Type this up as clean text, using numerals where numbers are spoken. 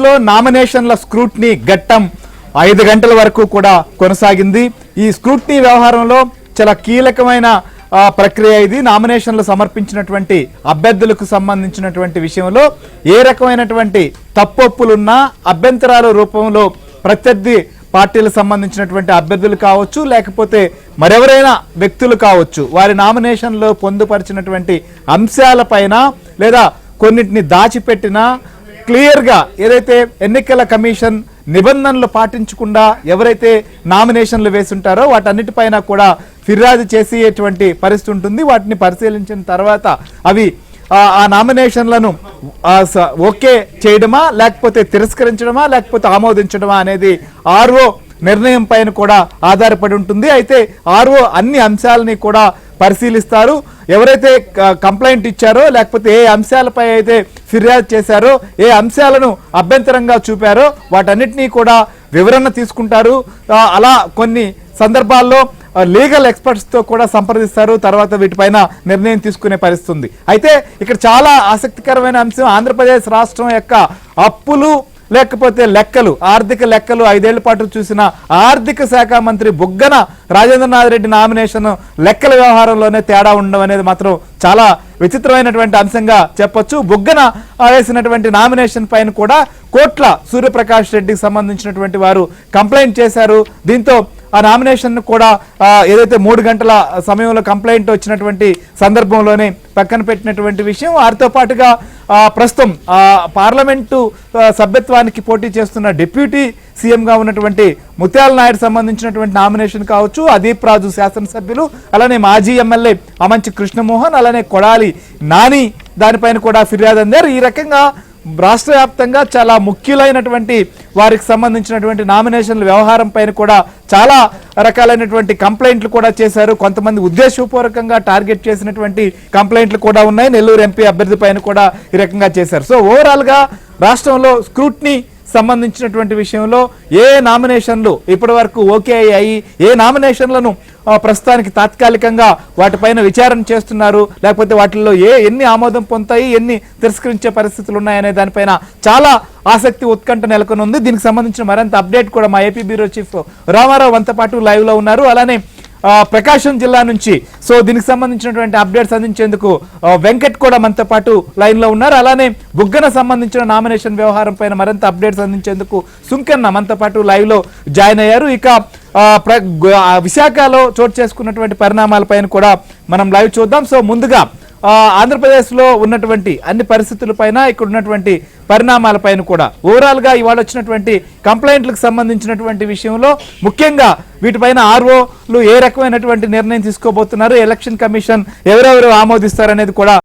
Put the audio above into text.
లో నామినేషన్ల స్క్రూటినీ ఘట్టం 5 గంటల వరకు కూడా కొనసాగింది. ఈ స్క్రూటినీ వ్యవహారంలో చాలా కీలకమైన ప్రక్రియ ఇది. నామినేషన్లు సమర్పించినటువంటి అభ్యర్థులకు సంబంధించినటువంటి విషయంలో ఏ రకమైనటువంటి తప్పొప్పులున్నా అభ్యంతరాల రూపంలో ప్రత్యర్థి పార్టీలకు సంబంధించినటువంటి అభ్యర్థులు కావచ్చు, లేకపోతే మరెవరైనా వ్యక్తులు కావచ్చు, వారి నామినేషన్లో పొందుపరిచినటువంటి అంశాలపైన లేదా కొన్నిటిని దాచిపెట్టినా క్లియర్గా ఏదైతే ఎన్నికల కమిషన్ నిబంధనలు పాటించకుండా ఎవరైతే నామినేషన్లు వేసుంటారో వాటన్నిటిపైన కూడా ఫిర్యాదు చేసేటువంటి పరిస్థితి ఉంటుంది. వాటిని పరిశీలించిన తర్వాత అవి ఆ నామినేషన్లను ఓకే చేయడమా, లేకపోతే తిరస్కరించడమా, లేకపోతే ఆమోదించడమా అనేది ఆర్ఓ నిర్ణయం పైన కూడా ఆధారపడి ఉంటుంది. అయితే ఆర్ఓ అన్ని అంశాలని కూడా పరిశీలిస్తారు. ఎవరైతే కంప్లైంట్ ఇచ్చారో, లేకపోతే ఏ అంశాలపై అయితే ఫిర్యాదు చేశారో, ఏ అంశాలను అభ్యంతరంగా చూపారో వాటన్నిటినీ కూడా వివరణ తీసుకుంటారు. అలా కొన్ని సందర్భాల్లో లీగల్ ఎక్స్పర్ట్స్తో కూడా సంప్రదిస్తారు. తర్వాత వీటిపైన నిర్ణయం తీసుకునే పరిస్థితి ఉంది. అయితే ఇక్కడ చాలా ఆసక్తికరమైన అంశం ఆంధ్రప్రదేశ్ రాష్ట్రం యొక్క అప్పులు లేకపోతే లెక్కలు, ఆర్థిక లెక్కలు 5 ఏళ్ల పాటు చూసిన ఆర్థిక శాఖ మంత్రి బుగ్గన రాజేంద్రనాథ్ రెడ్డి నామినేషన్ లెక్కల వ్యవహారంలోనే తేడా ఉండడం అనేది మాత్రం చాలా విచిత్రమైనటువంటి అంశంగా చెప్పొచ్చు. బుగ్గన వేసినటువంటి నామినేషన్ పైన కూడా కోట్ల సూర్యప్రకాష్ రెడ్డికి సంబంధించినటువంటి వారు కంప్లైంట్ చేశారు. దీంతో ఆ నామినేషన్ కూడా ఏదైతే 3 గంటల సమయంలో కంప్లైంట్ వచ్చినటువంటి సందర్భంలోనే పక్కన పెట్టినటువంటి విషయం. వారితో పాటుగా ప్రస్తుతం పార్లమెంటు సభ్యత్వానికి పోటీ చేస్తున్న డిప్యూటీ సీఎంగా ఉన్నటువంటి ముత్యాల నాయుడు సంబంధించినటువంటి నామినేషన్ కావచ్చు, అదీప్ రాజు శాసనసభ్యులు, అలానే మాజీ ఎమ్మెల్యే అమంచి కృష్ణమోహన్, అలానే కొడాలి నాని దానిపైన కూడా ఫిర్యాదు అందారు. ఈ రకంగా రాష్ట్ర వ్యాప్తంగా చాలా ముఖ్యులైనటువంటి వారికి సంబంధించినటువంటి నామినేషన్ల వ్యవహారం పైన కూడా చాలా రకాలైనటువంటి కంప్లైంట్లు కూడా చేశారు. కొంతమంది ఉద్దేశపూర్వకంగా టార్గెట్ చేసినటువంటి కంప్లైంట్లు కూడా ఉన్నాయి. నెల్లూరు ఎంపీ అభ్యర్థి పైన కూడా ఈ రకంగా చేశారు. సో ఓవరాల్ గా రాష్ట్రంలో స్క్రూటినీ సంబంధించినటువంటి విషయంలో ఏ నామినేషన్లు ఇప్పటి వరకు ఓకే అయ్యాయి, ఏ నామినేషన్లను ప్రస్తుతానికి తాత్కాలికంగా వాటిపైన విచారణ చేస్తున్నారు, లేకపోతే వాటిల్లో ఎన్ని ఆమోదం పొందుతాయి, ఎన్ని తిరస్కరించే పరిస్థితులు ఉన్నాయనే దానిపైన చాలా ఆసక్తి ఉత్కంఠ నెలకొని ఉంది. దీనికి సంబంధించిన మరింత అప్డేట్ కూడా మా ఏపీ బ్యూరో చీఫ్ రామారావు వంత పాటు లైవ్ లో ఉన్నారు. అలానే ప్రకాశం జిల్లా నుంచి సో దీనికి సంబంధించినటువంటి అప్డేట్స్ అందించేందుకు వెంకట్ కూడా మనతో పాటు లైన్ లో ఉన్నారు. అలానే బుగ్గన సంబంధించిన నామినేషన్ వ్యవహారం పైన మరింత అప్డేట్స్ అందించేందుకు సుంకన్న మనతో పాటు లైవ్ లో జాయిన్ అయ్యారు. ఇక విశాఖలో చోటు చేసుకున్నటువంటి పరిణామాలపైన కూడా మనం లైవ్ చూద్దాం. సో ముందుగా ఆంధ్రప్రదేశ్ లో ఉన్నటువంటి అన్ని పరిస్థితులపైన, ఇక్కడ ఉన్నటువంటి పరిణామాలపైన కూడా ఓవరాల్ గా ఇవాళ వచ్చినటువంటి కంప్లైంట్లకు సంబంధించినటువంటి విషయంలో ముఖ్యంగా వీటిపైన ఆర్ఓలు ఏ రకమైనటువంటి నిర్ణయం తీసుకోబోతున్నారు, ఎలక్షన్ కమిషన్ ఎవరెవరు ఆమోదిస్తారనేది కూడా